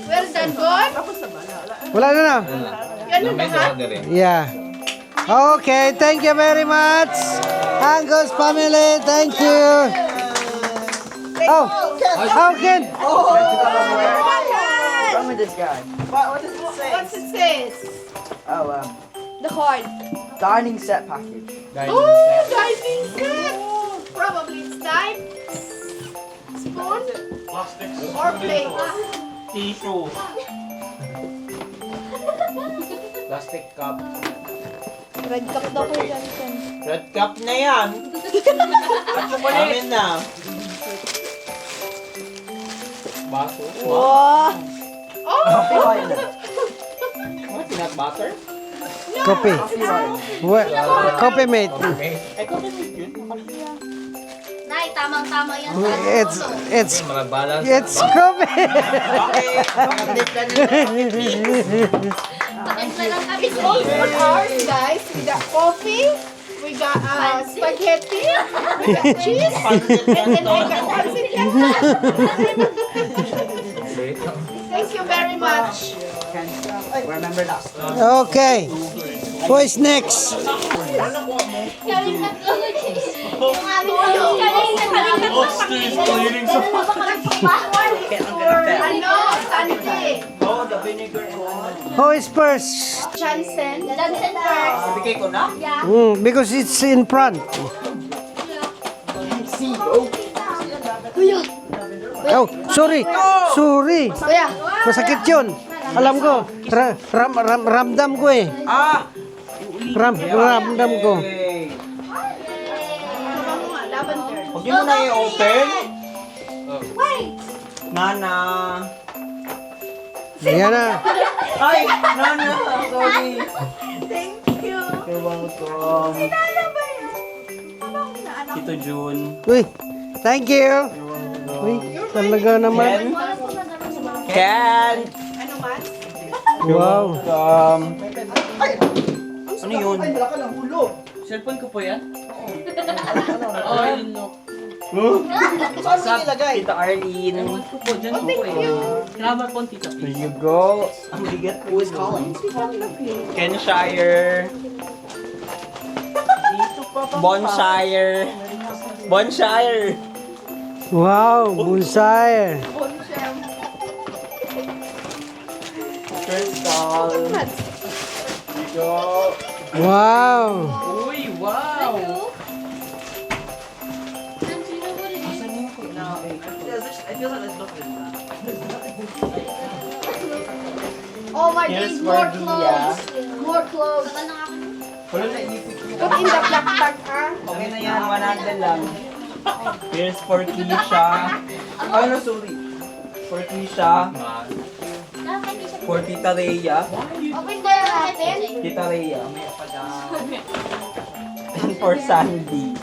Well done, boy. Wala na na. Ganun na ha? Yeah. Okay, thank you very much. Angus family, thank you. Oh, Ken. Come with this guy. What does it say? What's it says? Oh, The card. dining set package. Oh, diving set. Probably it's knife, spoon, or plate. Tissue. Plastic cup. Red cup daw po dyan. Red cup na yan. At chocolate na. Baso. Wow. Oh! What? Peanut butter? Coffee. Coffee mate. Ay, coffee mate yun. Nay, tamang-tama yan. It's coffee. Okay. Pakatiplan nila. Patimpla lang kami. It's all for ours, guys. We got coffee, we got spaghetti, we got cheese, and then I got pancit canton. Thank you very much. Remember that. Okay. Who is next? Kami tatlo. Yung aming kami Ano? Sandy. Oh, the vinegar. Who is first? Johnson. Johnson first. Ibigay ko na? Yeah. Because it's in front. Oh, sorry. Sorry. Kuya. Masakit yun. Alam ko. Ramdam ko eh. Ah! Ramdam ko. Hey. Lavender. Huwag niyo muna i-open. Wait. Nana. Ayan na. Ay! Nana! Sorry. Thank you. You're welcome. Tito Jun. Uy, thank you. Uy, talaga naman. Ken! Ano man? Wow. Ano yun? Cellphone ko po yan? Oo, yun no. Saan nilagay? Tita Arlene. Ewan ko po, dyan ko po eh. Salamat po, Tita P. There you go. Ang bigat. Who is calling? Kenshire. Bonshire. Bonshire. Wow, bonsai. Crystal. There you go. Wow. Uy, wow! Oh my Here's days, more for Dia. clothes. More clothes. Wala na ipik yun. Put in the black bag, ha? Okay na yan, 100 lang. Here's for Keisha. Ay, no, sorry. For Keisha. For Tita Rhea. Open ko yung natin. Tita Rhea. And for Sandy.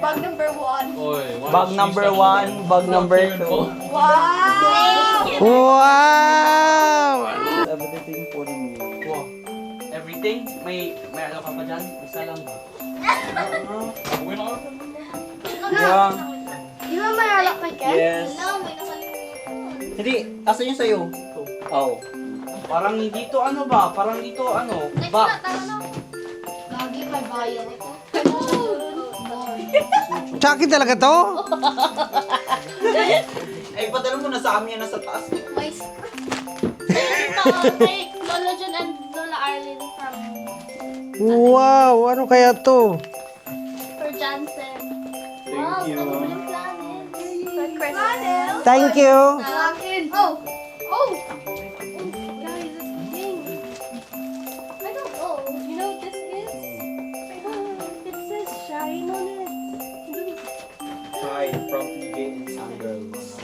Bag number 1. Oy, Bag number 1, bag number 2. Wow! Wow. Everything for you. Wow. Everything? May ano ka pa dyan? Isa lang ba? Uwi na ako. Yeah. Di ba may alak kay Ken? Yes. Hindi, asan yung sa'yo? Oh. Parang dito ano ba? Parang dito ano? Ba? Gagi, may bayan ito. Tsaki talaga to? Ay, padala mo na sa amin yan nasa taas. May kay Lola Jun and Lola Arlene from Wow, ano kaya to? for Johnson. Thank Wow, you. ano ba yung planet? Christmas. Thank you. Akin. Oh! Oh! Guys, this thing. I don't know. You know what this is? It says shine on it. Hi, from PJ and some girls.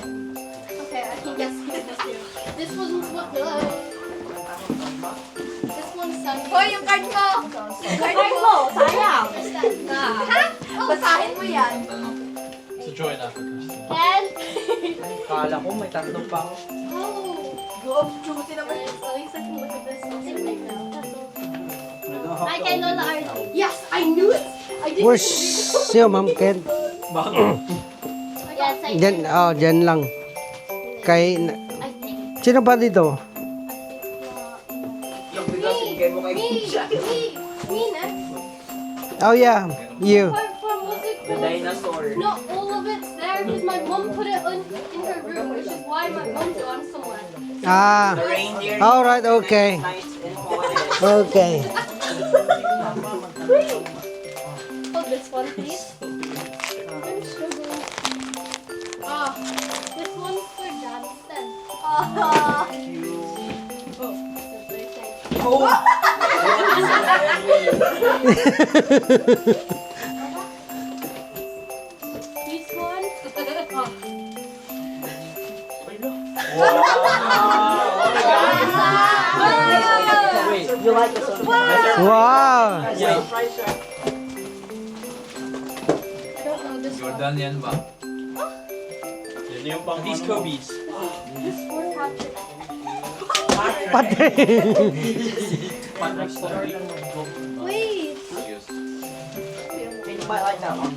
Okay, I can guess who this is. This one's what this one's sun. Hoy, yung card mo! Card mo, sayang. Ha? Basahin mo yan. Sa Joy na. Ken? Kala ko may tatlo pa ako. Oh. Go, choosy naman. So, you said look at this. It's like that. Ano Hi kay Lola Arlie. Yes, I knew it. I didn't Where's even your mom, Ken? Yes, I Diyan, oh, diyan lang. Kay, I think. sino pa dito? Yung bigas ibigay mo kay Keisha. Me next. Oh yeah, you. For music, The dinosaur. no, all of it's there because my mom put it in her room, which is why my mom's gone somewhere. Ah, The reindeer. all right, okay. Nice and honest. Okay. Hold this one, please. I'm struggling. Ah, this one's for Johnson. Ah. Oh, that's very thank you. This one. Wait. You like this one? Wow. Yeah. I don't know this one. Jordan yan ba? Yan yung pang these Kobe's. This for Patrick. Patrick. Patrick Story. Wait. Yes. You might like that one.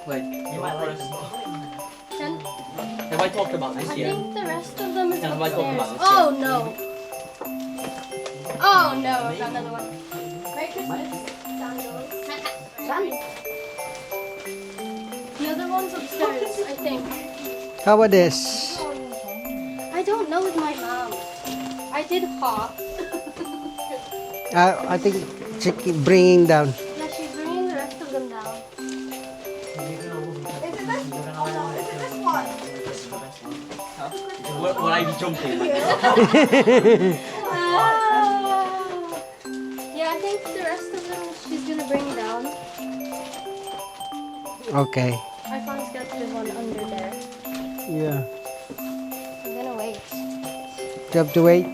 Like, You might like this Then have I talked about I this yet? think the rest of them is Yeah, have I talked about upstairs. this Oh no. Oh no, I got another one. Merry Christmas. Sandals. The other one's upstairs, I think. How about this? I don't know with my mom. I did hop. I think she keep bringing down. Yeah, she's bringing the rest of them down. Will I be jumping? Yeah, I think the rest of them she's gonna bring down. Okay. I found skeleton one under there. Yeah. I'm gonna wait. You have to wait.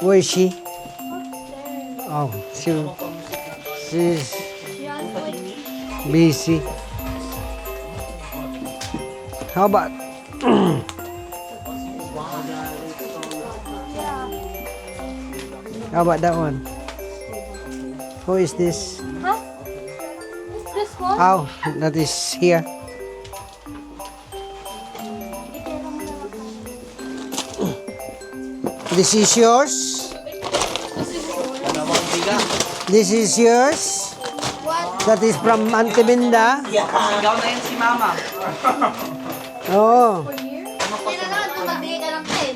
Where is she? Upstairs. Oh, she's She has like busy. How about yeah. how about that one? Who is this? Huh? This one? Oh, that is here. This is yours. This is yours. What? That is from Auntie Minda. Sigaw na yun si Mama. Oh, For here? Hindi na lang, tumabili ka ng pen.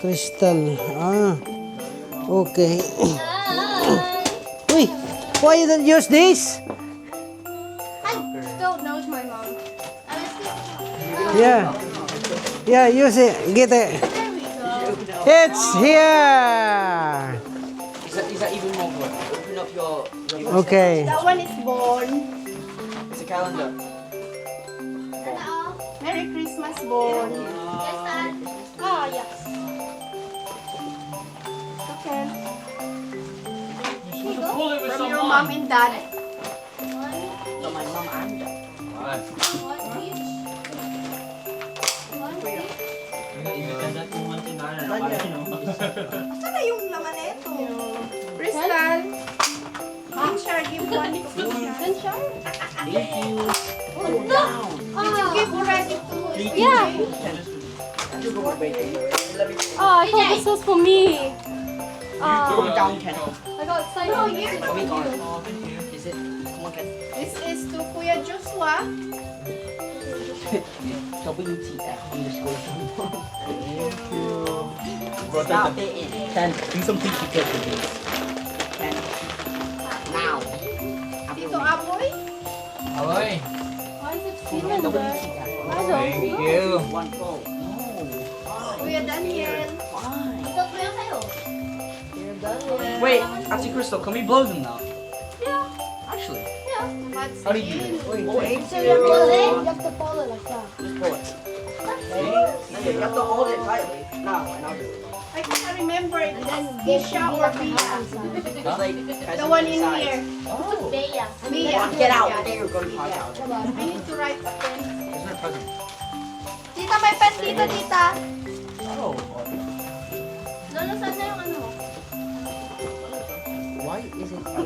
crystal. Ah, okay. Uy, why you don't use this? I don't know it's my mom. Yeah, yeah, use it. Get it. There we go. It's here. Is that even more good? Open up your Okay. That one is born. it's a calendar. Merry Christmas, born. Yes, Dad. Ah, yes. Okay. From your mom and dad. So my mom and dad. One each. One each. Saan na yung laman na ito? Crystal. Pinchar, give one to Pinchar. Pinchar? Thank you. Ah. Give already to Yeah. You go wait. Let me Oh, I thought this was for me. go down, Ken. I got excited. No, when here. this was for you. Is it? Come on, Ken. This is to Kuya Joshua. WTF underscore. Brought Stop up it. Ken, do something to get with this. Ken. Now. Tito Apoy. Ahoy! Why is it feeling there? I don't know. you. One full. Kuya Daniel. Ito po yan sa'yo. Wait, Auntie Crystal, can we blow them now? Yeah. Actually. Mads How do you do Jean. Thank So you pull it, you have to pull it like that. Just pull it. You have to hold it tightly. Now, and I'll do it. I can't remember if it's Isha or Bia. It's like The one in here. Bea. Bia. Get out. Yes. There you go. You out. I need to write a pen. Isn't it present? Tita, may pen dito, tita. Oh, No, Lolo, saan na yung ano mo? Why is it For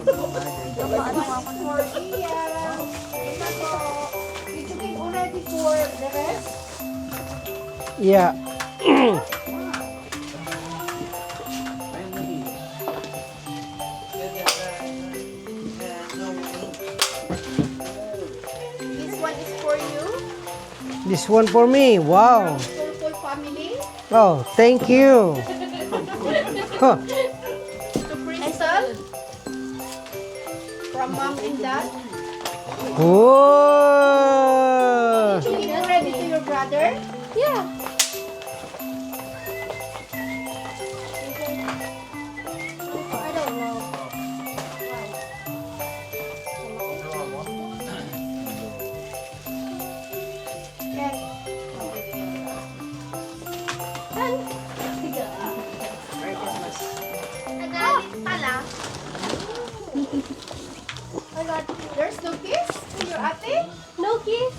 Ian. Ito po. You cooking already for the rest? Yeah. This one is for you. This one for me. Wow. Full family. Oh, thank you. Huh. To Crystal. From mom and dad. Whoa. Cooking already to your brother? Yeah. I don't know. Yes. Nagalit pala. There's no kiss to your ate? No kiss.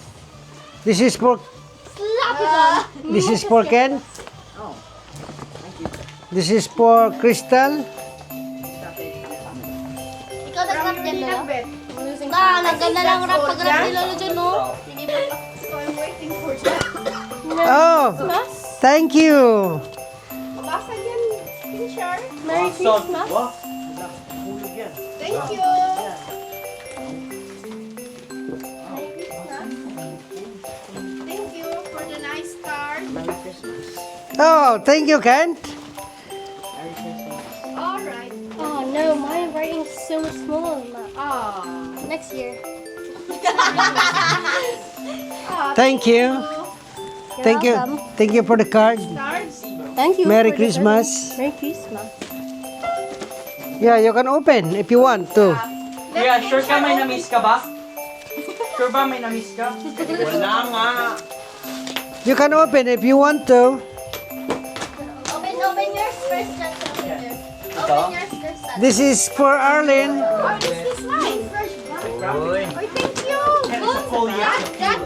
This is for Slap it on. this is for Ken. This is for Crystal. Ikaw nag-rap From din, your Lolo? Ninabet. Naganda lang rap pag-rap ni Lolo dyan, no? Hindi ba? So I'm waiting for that. Oh, thank you. Mabasa yan, Pinchar. Merry Christmas. Thank you. Thank you for the nice card. Oh, thank you, Ken. All right. Oh no, my writing is so small. Ah. Next year. Thank you. Thank you. welcome. Thank you for the card. Cards. Thank you. Merry for the Christmas. present. Merry Christmas. Yeah, you can open if you want to. Kuya, sure ka may na-miss ka ba? Sure ba may na-miss ka? Wala nga. You can open if you want to. Open yours first, Jack. Open yours first. This is for Arlen. Oh, this is mine. Uy. Oh, thank you.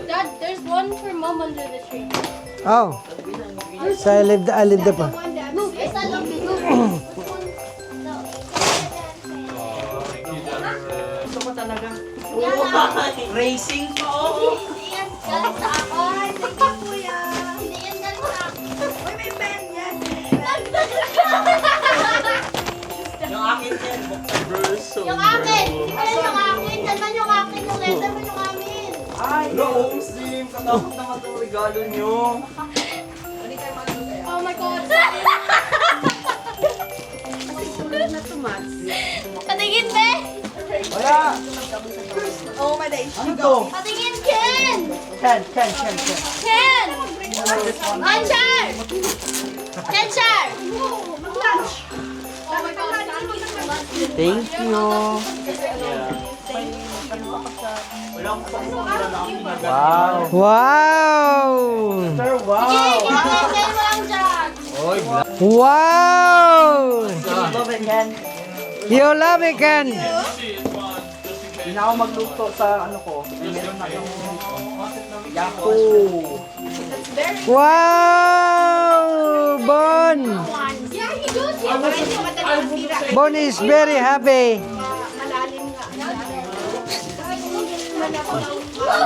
Dad, there's one for mom under the tree. Oh. So I live the pa. One that Look, isa lang dito. Gusto ko talaga. Yan. Racing ko. Hindi yan galing sa ako. Ay, thank you, kuya. Hindi yan galing sa ako. Uy, may pen. Yes. Yung akin yan. Yung akin. Hindi yung akin. Dalman yung akin. Yung letter mo yung amin. Ay, noong sim. Katakot naman itong regalo nyo. Oh my god. Na tumas. Patingin, be. Wala. Oh, my days. Ano to? Patingin, Ken. Ken. Ken. Anchar. Kenchar. Lunch. Oh my god. Thank you. Wala akong pagkakala na akong ginagawa. Wow. Sir, wow. Ken mo lang dyan. Oy, Wow. love it, Ken. You love it, Ken. Hindi na ako magluto sa ano ko. Meron na yung Yahoo. Wow. Bon. Yeah, he does. Yeah, but hindi madaling sira. Bon is very happy. Malalim nga.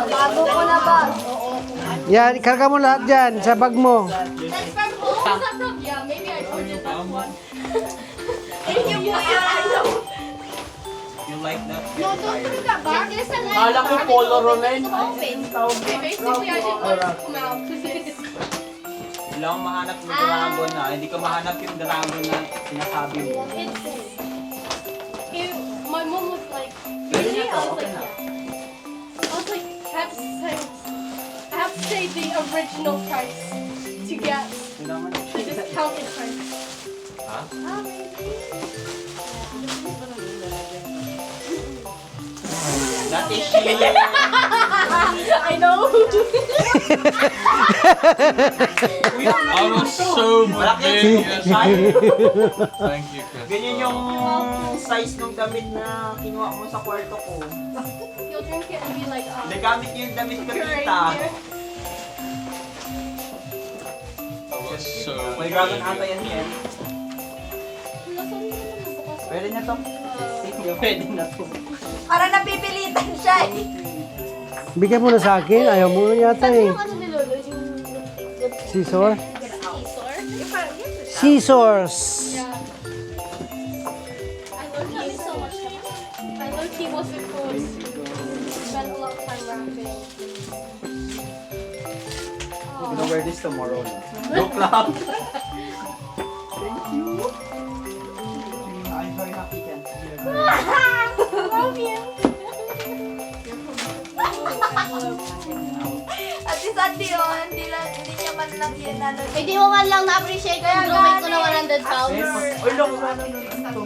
Bago ko na ba? Yan, ikarga mo lahat dyan sa bag mo. That's from home. Is that from? Yeah, maybe I ordered that one. Thank you, kuya. You like that? No, don't bring that back. There's a line. Kala ko polo rolen. Open. Okay, basically I didn't want it to come out because it's Wala akong mahanap yung dragon na. Hindi ko mahanap yung dragon na sinasabi mo. my mom was like, Pwede really? na I to, was okay like, na. yeah. I was like, I have to say the original price to get Yun naman. the discounted price. That is she. I know. I was so Malaki. big. Thank you, Chris. Ganyan yung size ng damit na kinuha mo sa kwarto ko. You'll drink it and be like, Nagamit yung damit ko you're kita. here. I was so May dragon ata yan yan. Pwede na to. Sige, pwede na to. Para napipilitan siya eh. Bigyan mo na sa akin. Ayaw mo na yata eh. Ano ni Lolo? Yung Scissor? scissor? Scissors. Yeah. I learned him so much. I learned he was because spent a lot of time rapping. I'm gonna wear this tomorrow. Joke lang. I'm very happy then. Love you. At least ate yun, hindi niya man lang yan ano. Hindi mo man lang na-appreciate yung drawing ko na 100 pounds. Uy, look.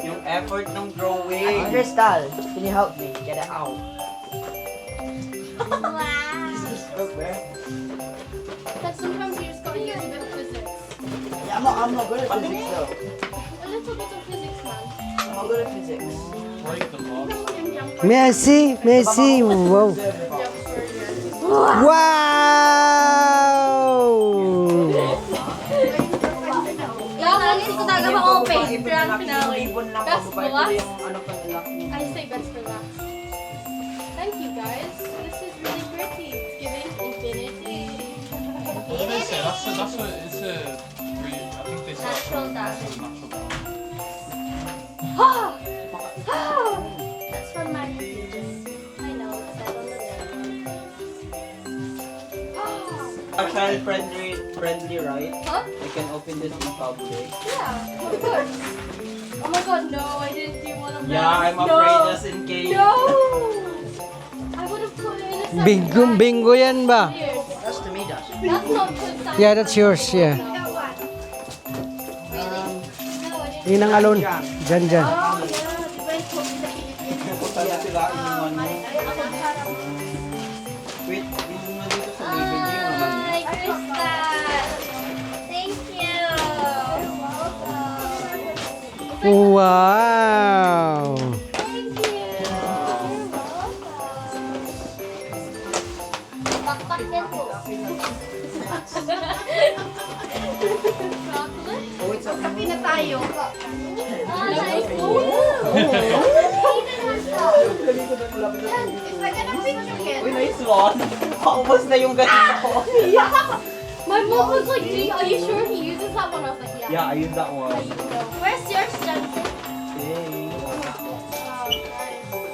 Yung effort ng drawing. Crystal, can you help me get it out? But sometimes you just gotta use a bit of physics. Yeah, I'm not good at physics though. A little bit of physics, man. I'm not good at physics. Break the box. May I see? May I see? Wow. Wow! Lagi ko talaga ma-open. Grand finale. Ibon lang Best ako, for last? yung ano pa nila. I say best for last. Thank you guys. This is really pretty. Giving infinity. That's a, it's a, I think they say Natural dance. natural dance. That's from my pages. I know, because I don't know. Child friendly, right? Huh? I can open this in public. Yeah, of course. Oh my god, no, I didn't do one of them. Yeah, I'm no. afraid just in case. No! I would have put it in a Bingo, bingo yan ba? Weird. That's to me, Dash. That's not good. Yeah, that's yours, yeah. No, I didn't. Yun ang alon. Dyan, dyan. Oh, yeah, the best one in the Philippines. Kung saan sila inuman mo. Wait, yung nandito sa living yung naman. Hi, Crystal! Thank you! Wow! Thank you! Bakbak yan po. Chocolate? Kape na tayo. Ah, nice. It's like an picture kit. Uy, nice one. Paubos na yung ganito ko. My mom was like, are you sure he uses that one? I was like, yeah. Yeah, I use that one. Where's yours, Johnson? Okay.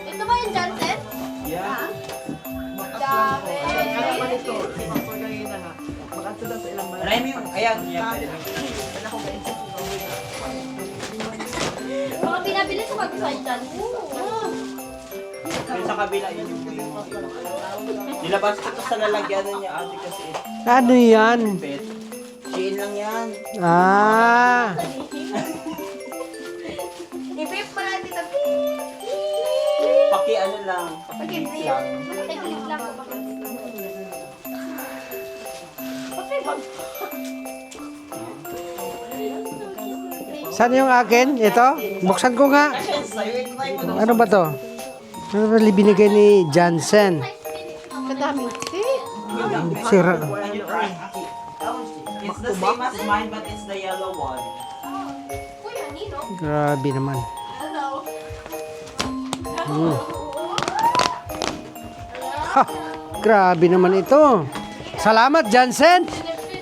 Ito ba yung Johnson? Yeah. Dami. Marami yung, ayan, pwede mo. Mga pinabili sa website dyan. Yung sa kabila, yun yung nilabas ko to sa lalagyanan niya ate kasi Ano yan? pet. Shein lang yan. Ah! I-vape mo natin ito. Paki ano lang, paki lang. Technique lang ako. Saan yung akin? Ito? Buksan ko nga. Ano ba to? Ano ba binigay ni Johnson? Kadaming tea. Sira. It's the same as mine but it's the yellow one. Kuya, Nino. Grabe naman. Hello. Ha! Grabe naman ito. Salamat, Johnson.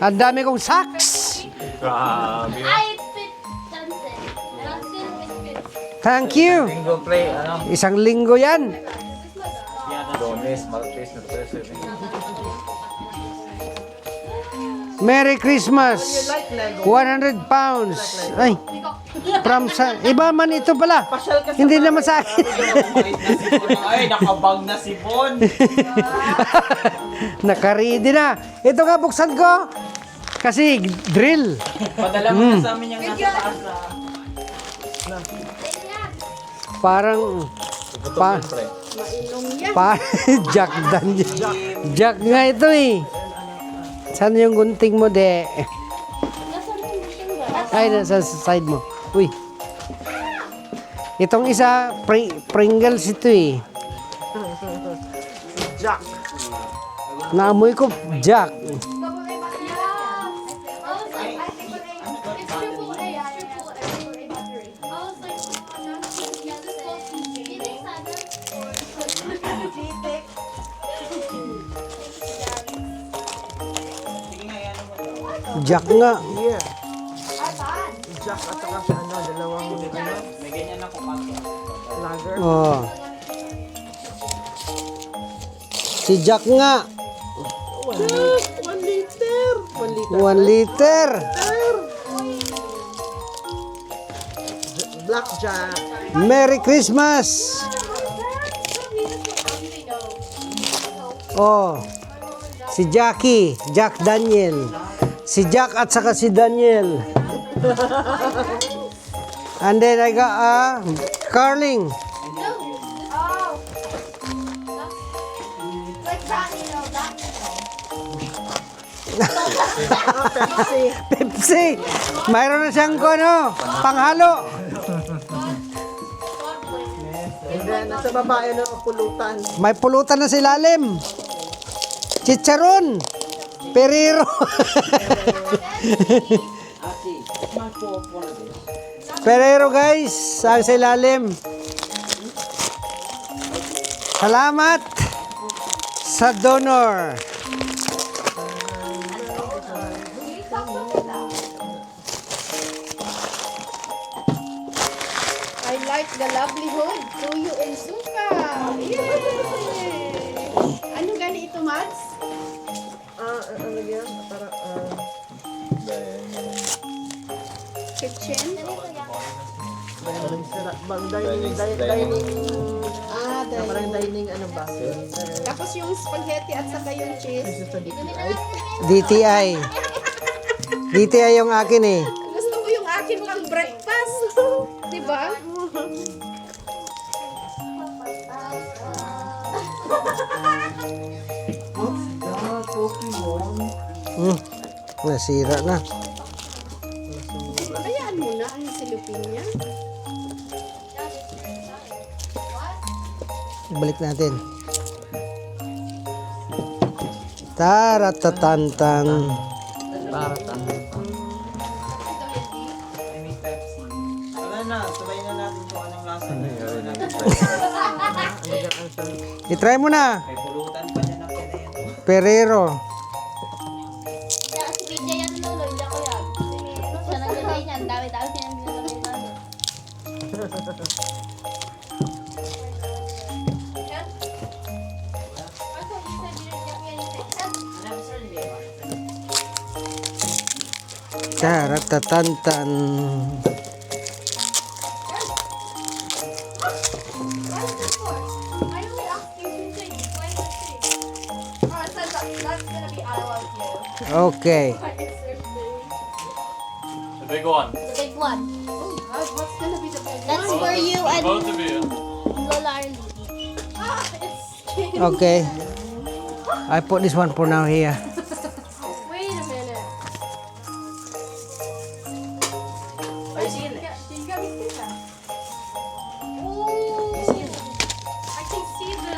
Ang dami kong socks. I fit Johnson. Johnson with fit. Thank you. Bingo play, ano? Isang linggo yan. Dones, Martes, na 13. Merry Christmas. 100 pounds. Ay, from sa... Iba man ito pala. Hindi naman sa akin. Ay, nakabag na si Bon. Naka-ready na. Ito nga, buksan ko. Kasi drill. Padala mo na sa amin yung nasa taas na. Parang... Jack Daniel. Jack nga ito eh. Saan yung gunting mo, de? Ay, nasa side mo. Uy. Itong isa, Pringles ito eh. Jack. Naamoy ko, Jack. It's triple A. It's triple A battery. I was Jack nga. Yeah. Jack at saka sa ano, dalawang ano, May ganyan ako kanto. lager. Oh. Si Jack nga. 1 liter. 1 liter. 1 liter. Black Jack. Merry Christmas. Oh. Si Jackie, Jack Daniel. Si Jack at saka si Daniel. And then I got Carling. Oh. Like Johnny, no, Johnny, no. Pepsi. Mayroon na siyang ano, panghalo. And then, nasa baba yun ang pulutan. May pulutan na sa ilalim. Chicharon. Perero. Perero guys, sa ilalim. Salamat sa donor. I like the livelihood. Tuyo and suka. Yay! Ano gani ito, Mads? Ano yan? Para, Kitchen? bang dining, parang Dahil. dining ano ba? Tapos yung spaghetti at saka yung cheese. DTI. DTI yung akin eh. Gusto ko yung akin pang breakfast. Diba? Nasira na. Hayaan mo na ang silupin niya. Ibalik natin. Taratatantang. Wala na, sabay na natin kung anong lasa. I-try mo na. May pulutan pa niya na kaya. Perero. Kaya si PJ yan, lolo, hindi ako yan. Siya naglagay niyan, dami-dami siya naglagay namin. Taratatantan. I only asked you 2 things. Why is it 3? Oh, it says that's gonna be I love you. Okay. The big one. The big one. What's gonna be the big That's for you and Both of you. Lola Arlie. Ah, it's Okay. I put this one for now here. wait a minute. Ay, sige. You got me see that. Oh, I can see the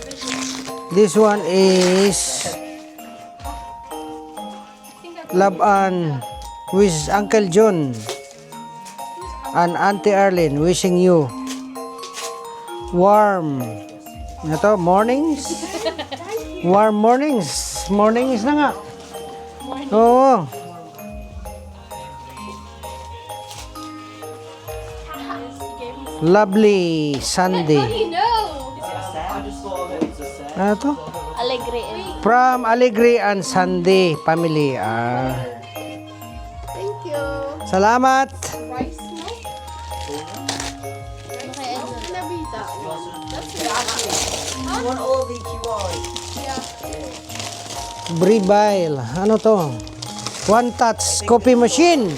vision. This one is I think I Laban with Uncle John and Auntie Arlene wishing you warm. Ito, mornings? Warm mornings. Mornings na nga. Oo. Lovely Sunday. you know. I just saw that it's a set. Ano to? Alegre. From Alegre and Sunday family. Thank you. Salamat. Rice mo? Okay, Oh, nabita. You want all the chihuahuas? Breville. Ano to? One touch coffee machine.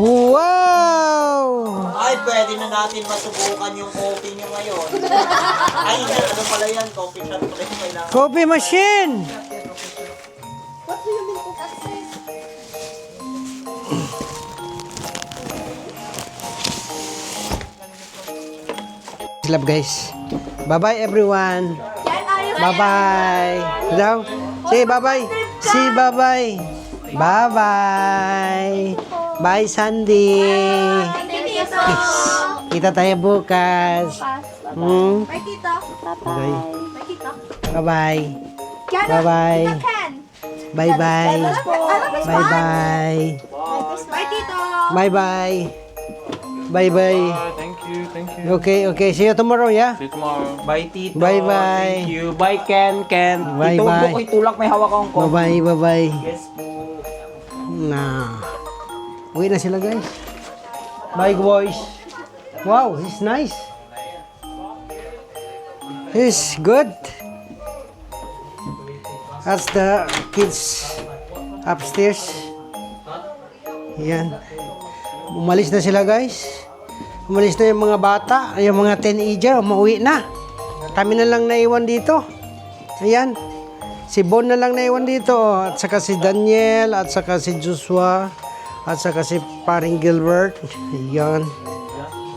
Wow! Ay, pwede na natin masubukan yung coffee nyo ngayon. Ay, ano pala yan? Coffee shop pala yung kailangan. Coffee machine. What do you mean? Love guys. Bye-bye everyone. Bye-bye. Daw. Say bye-bye. Say bye-bye. Bye-bye. Bye Sandy. Peace. Kita tayo bukas. Hmm? Bye, Tito. Bye. Bye, Tito. Bye-bye. Bye-bye. Ken. Bye-bye. Bye-bye. Bye, Tito. Bye-bye. Bye-bye. Thank you, thank you. Okay. See you tomorrow, yeah? See you tomorrow. Bye, Tito. Bye-bye. Thank you. Bye, Ken. Bye-bye. Ito, itulak, may hawak akong coffee. Bye-bye. Yes po. Na. Uwi na sila, guys. Bye, boys. Wow, he's nice. He's good. That's the kids upstairs. Yan. Umalis na sila, guys. Umalis na yung mga bata, yung mga teenager, umuwi na. Kami na lang naiwan dito. Ayan. Si Bon na lang naiwan dito. At saka si Daniel, at saka si Joshua, at saka si paring Gilbert. Ayan.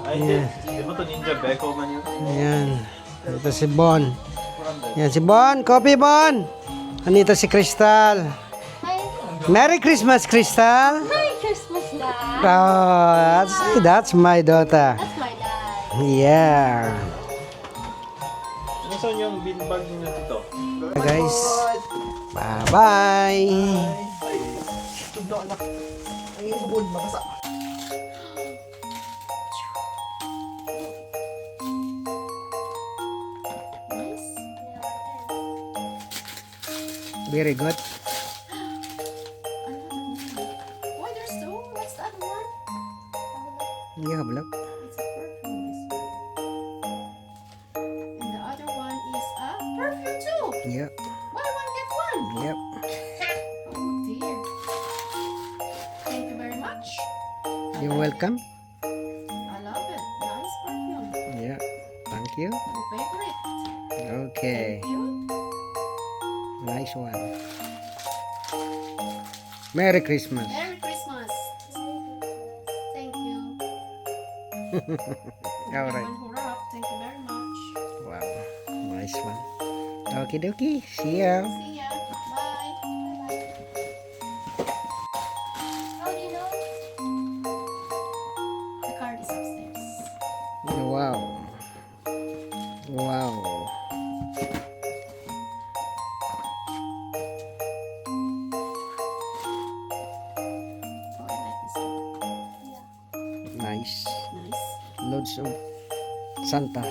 Iba to Ninja Beko man yun. Ayan. Ito si Bon. Ayan si Bon. Coffee, Bon. Anito si Crystal. Merry Christmas, Crystal. Merry Christmas, Dad. Oh, that's my daughter. That's my dad. Yeah. Ano saan yung beanbag niyo dito? Guys. Bye-bye. Ang ibon, mabasa. Very good. Why there's two? What's the other one? Hindi ka vlog. It's a perfume. And the other one is a perfume too. Yep. Buy one, get one. Yep. Oh dear. Thank you very much. You're welcome. I love it. Nice perfume. Yeah. Thank you. Your favorite. Okay. Thank you. Nice one. Merry Christmas. Merry Christmas. Thank you. All right. Everyone who wrapped, thank you very much. Wow. Nice one. Okie dokie. See ya. See ya. Bye. Bye-bye. How do you know? The card is upstairs. Wow. Wow. Oh, I like this one. Nice. Nice. Loads of Santa. Santa.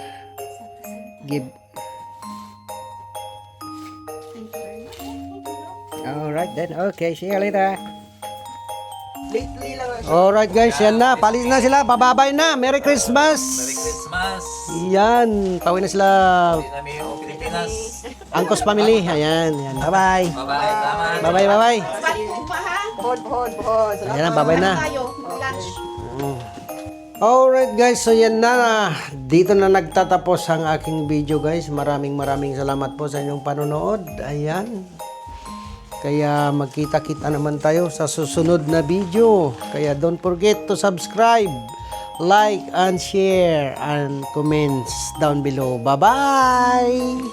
Give. Thank you very much. Thank you. All right then. Okay. See you later. Lately lang ang Alright guys, yan na. Palis na sila. Bababay na. Merry Christmas. Christmas! Yan. Pauwi na sila. Kami yung Pilipinas. Angkos family. Ayan. Yan. Bye-bye. Bye-bye. Salamat. Bye-bye. Bye-bye. Balik po pa, ha? pohon. Salamat. Ayan na. Bye-bye na. Tayo. Lunch. Alright guys, so yan na. Dito na nagtatapos ang aking video guys. Maraming salamat po sa inyong panonood. Ayan. Kaya magkita-kita naman tayo sa susunod na video. Kaya don't forget to subscribe, like, and share, and comments down below. Bye-bye!